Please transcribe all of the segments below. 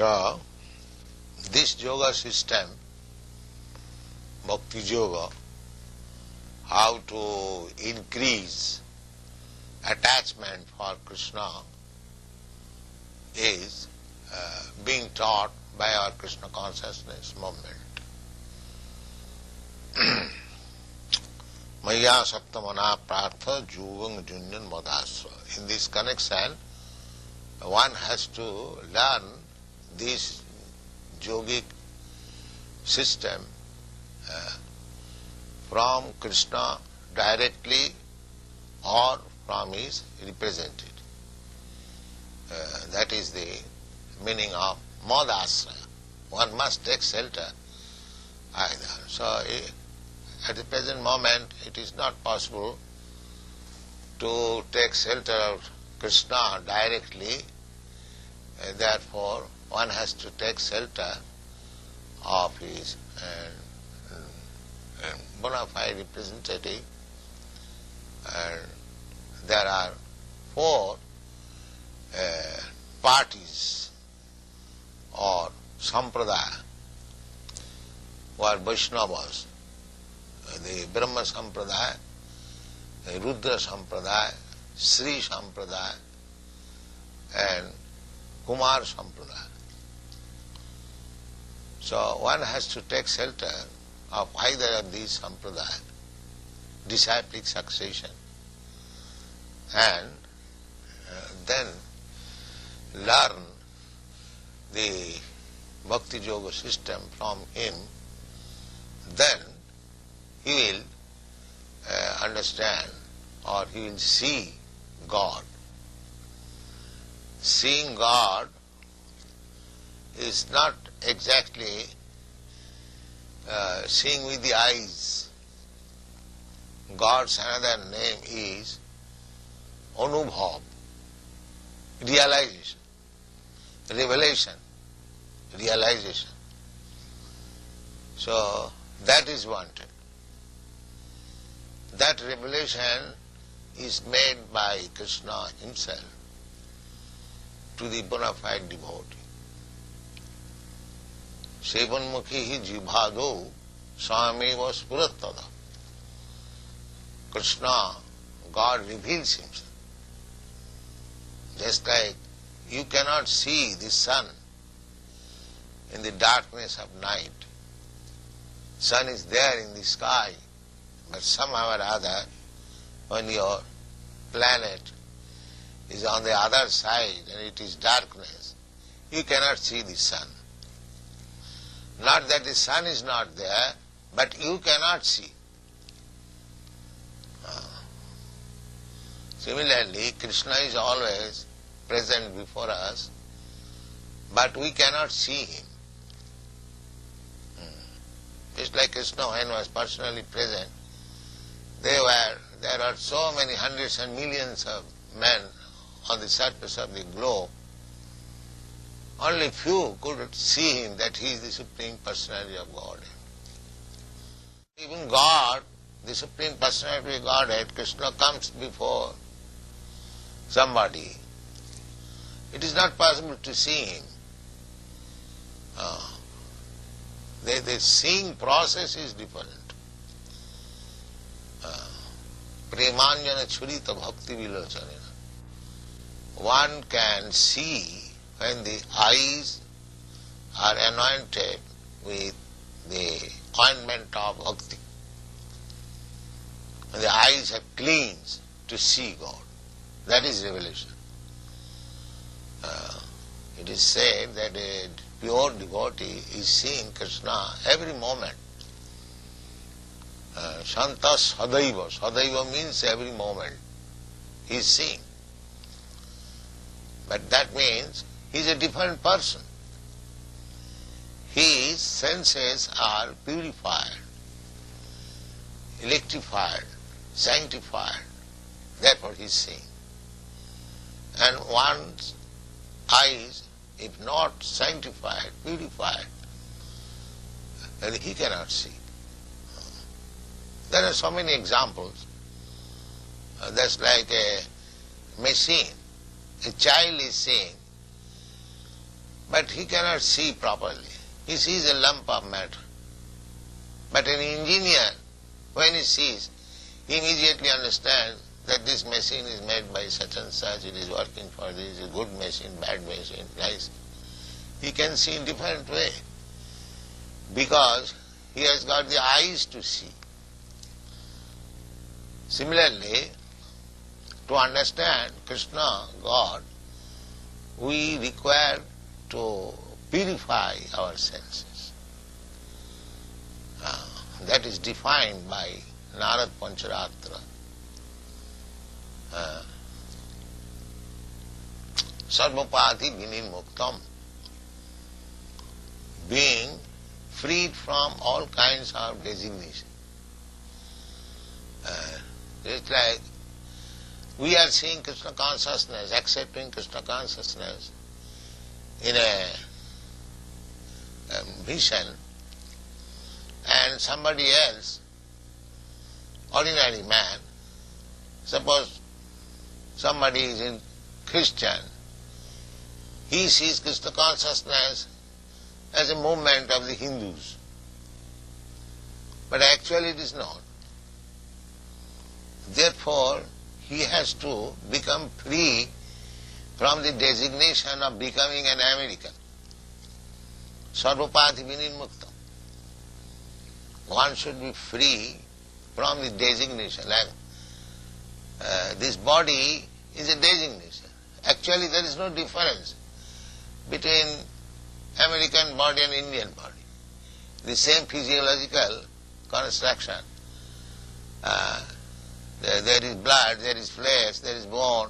So, this yoga system, Bhakti Yoga, how to increase attachment for Krishna is being taught by our Krishna consciousness movement. Maya Saktamana Prartha Jugam Junyan Madasva. In this connection, one has to learn this yogic system from Krishna directly or from his representative. That is the meaning of Madasra. One must take shelter either. So, at the present moment, it is not possible to take shelter of Krishna directly. Therefore, one has to take shelter of his bona fide representative. And there are four parties or sampradaya who are Vaishnavas. The Brahma Sampradaya, the Rudra Sampradaya, Sri Sampradaya and Kumar Sampradaya. So one has to take shelter of either of these Sampradaya, disciplic succession, and then learn the Bhakti Yoga system from him. Then he will understand or he will see God. Seeing God is not exactly seeing with the eyes. God's another name is Anubhav, realization, revelation, realization. So that is wanted. That revelation is made by Krishna himself to the bona fide devotee. Sevanmukhi jibhado sameva spurattada. Krishna, God reveals himself. Just like you cannot see the sun in the darkness of night. Sun is there in the sky, but somehow or other, when your planet is on the other side and it is darkness, you cannot see the sun. Not that the sun is not there, but you cannot see. Similarly, Krishna is always present before us, but we cannot see him. Just like Krishna, when was personally present, there are so many hundreds and millions of men on the surface of the globe. Only few could see him, that he is the Supreme Personality of Godhead. Even God, the Supreme Personality of Godhead, Krishna comes before somebody. It is not possible to see him. The seeing process is different. Premanjana churita bhakti vilochanena. One can see when the eyes are anointed with the ointment of bhakti. When the eyes have cleansed to see God. That is revelation. It is said that a pure devotee is seeing Krishna every moment. Shanta sadaiva. Sadaiva means every moment he is seeing. But that means he is a different person. His senses are purified, electrified, sanctified. Therefore he is seeing. And one's eyes, if not sanctified, purified, then he cannot see. There are so many examples. That's like a machine. A child is seeing but he cannot see properly. He sees a lump of matter. But an engineer, when he sees, he immediately understands that this machine is made by such and such, it is working for this, it is a good machine, bad machine, nice. He can see in different way because he has got the eyes to see. Similarly, to understand Krishna, God, we require to purify our senses. That is defined by Narad Pancharatra. Sarvapati vinirmuktam, being freed from all kinds of designation. It's like we are seeing Krishna consciousness, accepting Krishna consciousness in a vision, and somebody else, ordinary man, suppose somebody is in Christian, he sees Krishna consciousness as a movement of the Hindus. But actually it is not. Therefore, he has to become free from the designation of becoming an American. Sarvapati vinirmuktam. One should be free from the designation. Like this body is a designation. Actually there is no difference between American body and Indian body. The same physiological construction. There is blood, there is flesh, there is bone.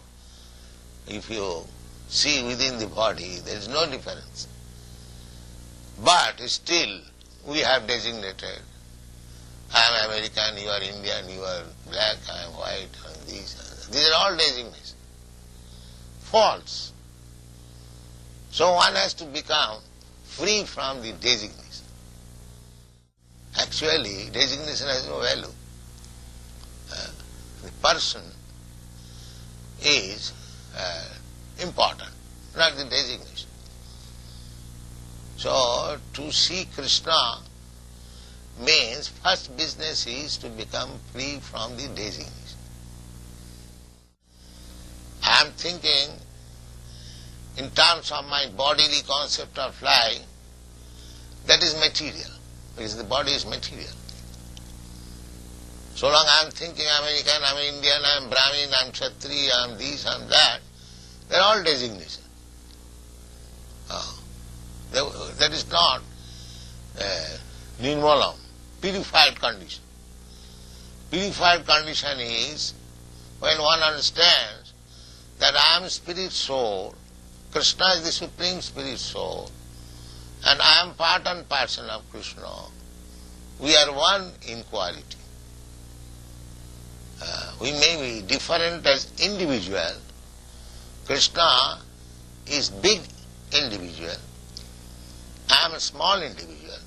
If you see within the body, there is no difference. But still, we have designated, I am American, you are Indian, you are black, I am white, and these. These are all designations. False. So one has to become free from the designation. Actually, designation has no value. The person is important, not the designation. So, to see Krishna means first business is to become free from the designation. I am thinking in terms of my bodily concept of life, that is material, because the body is material. So long I am thinking I am American, I am Indian, I am Brahmin, I am Kshatriya, I am this, I am that, they are all designations. That is not nirmalam, purified condition. Purified condition is when one understands that I am spirit soul, Krishna is the supreme spirit soul, and I am part and parcel of Krishna. We are one in quality. We may be different as individual. Krishna is big individual. I am a small individual.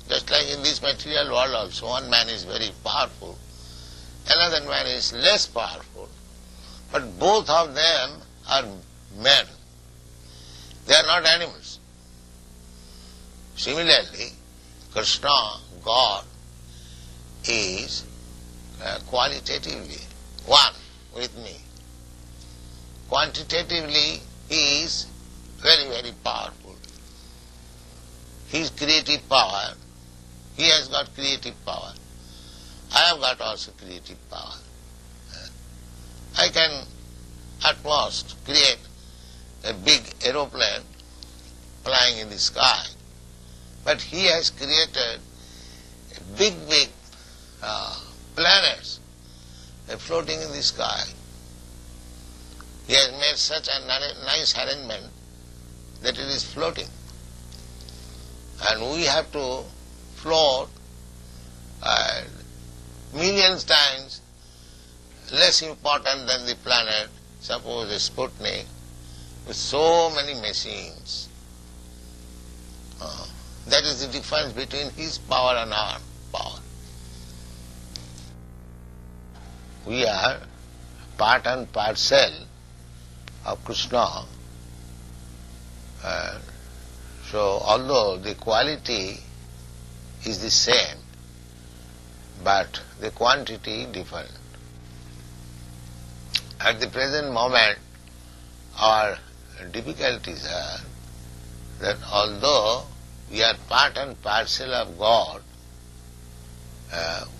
Just like in this material world also, one man is very powerful, another man is less powerful, but both of them are men. They are not animals. Similarly, Krishna, God, is qualitatively one with me. Quantitatively, he is very, very powerful. His creative power, he has got creative power. I have got also creative power. I can at most create a big aeroplane flying in the sky, but he has created big planets floating in the sky. He has made such a nice arrangement that it is floating. And we have to float millions times less important than the planet, suppose a Sputnik, with so many machines. That is the difference between his power and our power. We are part and parcel of Krishna, So although the quality is the same, but the quantity different. At the present moment, our difficulties are that although we are part and parcel of God,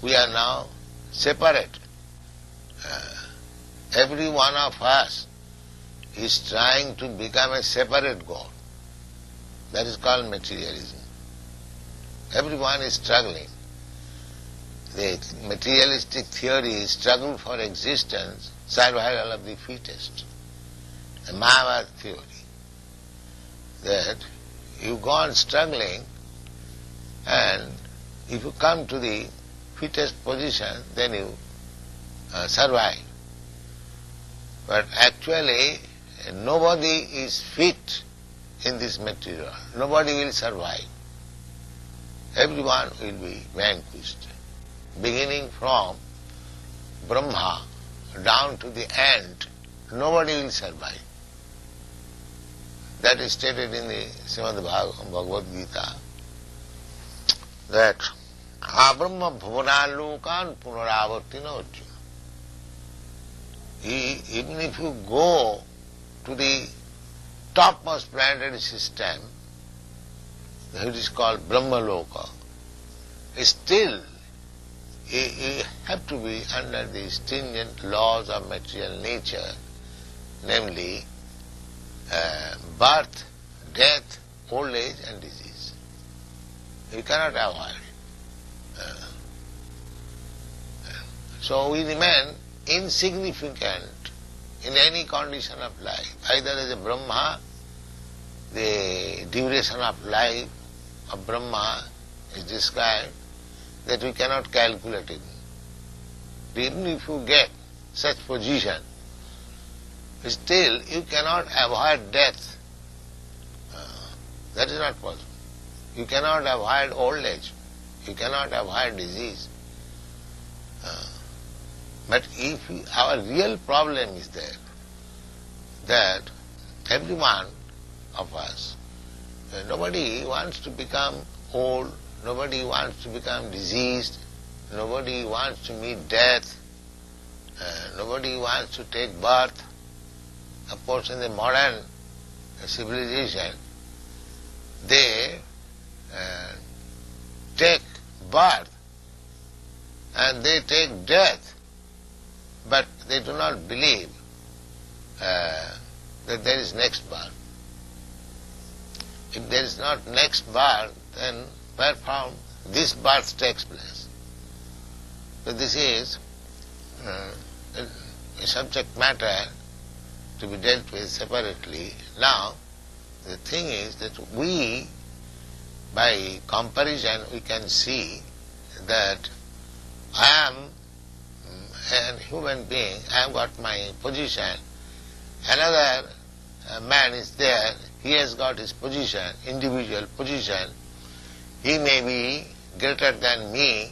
we are now separate. Every one of us is trying to become a separate God. That is called materialism. Everyone is struggling. The materialistic theory is struggle for existence, survival of the fittest. The Mayavad theory, that you go on struggling, and if you come to the fittest position, then you survive. But actually, nobody is fit in this material. Nobody will survive. Everyone will be vanquished. Beginning from Brahma down to the end, nobody will survive. That is stated in the Srimad Bhagavad Gita, that Abrahma bhuvanalokan punaravartino Arjuna. Even if you go to the topmost planetary system, it is called Brahmaloka, still you have to be under the stringent laws of material nature, namely birth, death, old age and disease. You cannot avoid. So we remain insignificant in any condition of life. Either as a Brahma, the duration of life of Brahma is described that we cannot calculate it. Even if you get such position, still you cannot avoid death. That is not possible. You cannot avoid old age. You cannot avoid disease. But if our real problem is there, that every one of us, nobody wants to become old, nobody wants to become diseased, nobody wants to meet death, nobody wants to take birth. Of course, in the modern civilization, they take birth and they take death, but they do not believe that there is next birth. If there is not next birth, then where from this birth takes place? So this is a subject matter to be dealt with separately. Now, the thing is that we, by comparison, we can see that I am a human being, I have got my position, another man is there, he has got his position, individual position, he may be greater than me,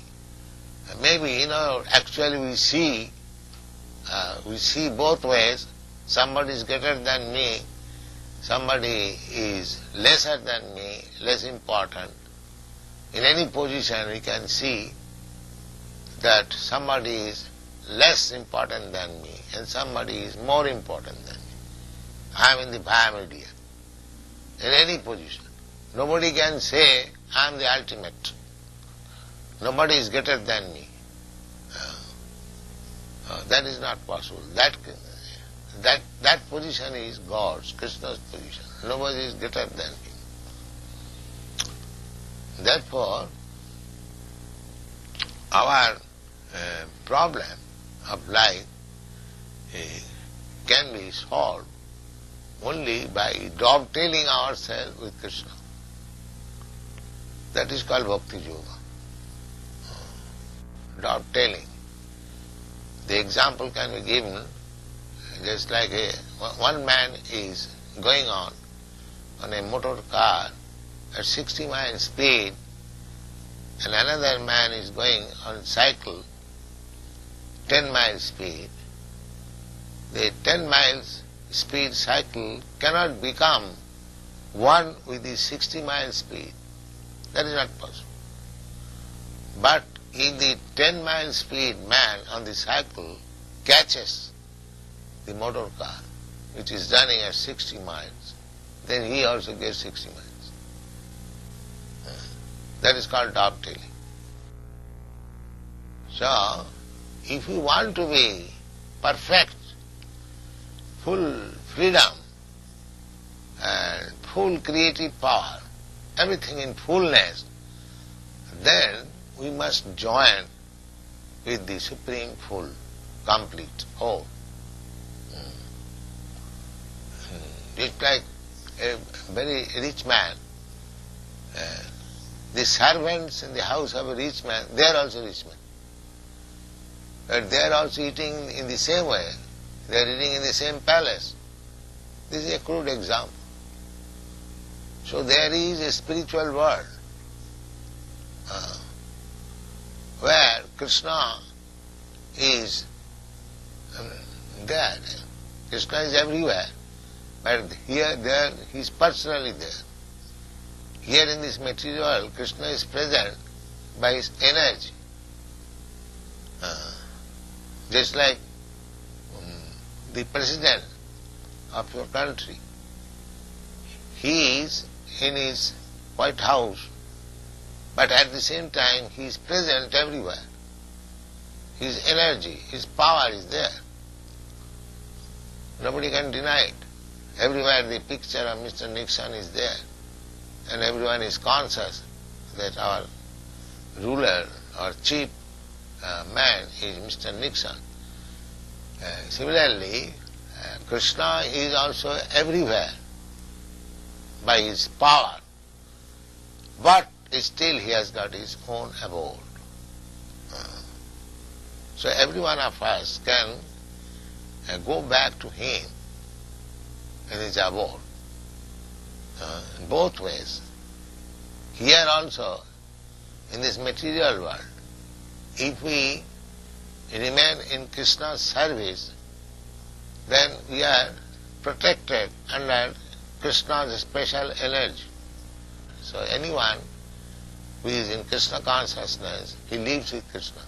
maybe, actually we see both ways, somebody is greater than me, somebody is lesser than me, less important. In any position we can see that somebody is less important than me and somebody is more important than me. I am in the biomedia. In any position. Nobody can say I am the ultimate. Nobody is greater than me. That is not possible. That position is God's, Krishna's position. Nobody is greater than him. Therefore, our problem of life can be solved only by dovetailing ourselves with Krishna. That is called Bhakti Yoga. Dovetailing. The example can be given just like one man is going on a motor car at 60 miles speed and another man is going on cycle 10 miles speed. The 10 miles speed cycle cannot become one with the 60 mile speed. That is not possible. But if the 10 mile speed man on the cycle catches the motor car, which is running at 60 miles, then he also gets 60 miles. That is called dovetailing. So, if you want to be perfect, full freedom and full creative power, everything in fullness, then we must join with the Supreme Full, complete, whole. It's like a very rich man. The servants in the house of a rich man, they are also rich men. But they are also eating in the same way. They are eating in the same palace. This is a crude example. So there is a spiritual world where Krishna is there. Krishna is everywhere. But here, there, he is personally there. Here in this material world, Krishna is present by his energy. Just like the president of your country. He is in his White House, but at the same time he is present everywhere. His energy, his power is there. Nobody can deny it. Everywhere the picture of Mr. Nixon is there, and everyone is conscious that our ruler or chief man is Mr. Nixon. Similarly, Krishna is also everywhere by his power, but still he has got his own abode. So every one of us can go back to him in his abode, in both ways. Here also, in this material world, if we remain in Krishna's service, then we are protected under Krishna's special energy. So anyone who is in Krishna consciousness, he lives with Krishna.